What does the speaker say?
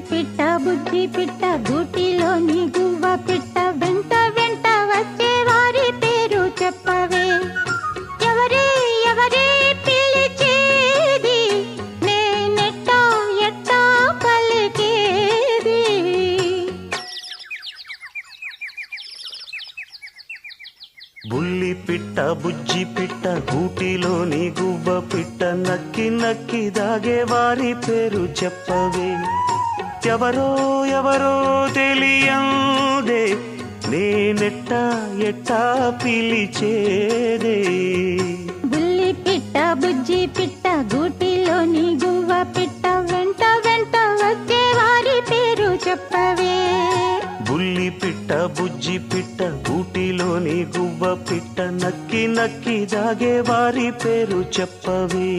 పిట్ట బుజ్జి పిట్ట గూటిలోని గువ్వ పిట్ట వెంట వెంట వచ్చే వారి పేరు చెప్పవే. ఎవరే ఎవరే పిలిచేది, నేనెట్టా ఎట్టా పలికేది. బుల్లి పిట్ట బుజ్జి పిట్ట గూటిలోని గువ్వ పిట్ట నక్కి నక్కి దాగే వారి పేరు చెప్పవే. ఎవరో ఎవరో తెలియందే, నేనెట్టా ఎట్టా పిలిచేదే. బుల్లి పిట్ట బుజ్జి పిట్ట గూటిలోని గువ్వ పిట్ట వెంట వెంట వచ్చే వారి పేరు చెప్పవే. బుల్లి పిట్ట బుజ్జి పిట్ట గూటిలోని గువ్వ పిట్ట నక్కి నక్కి దాగే వారి పేరు చెప్పవే.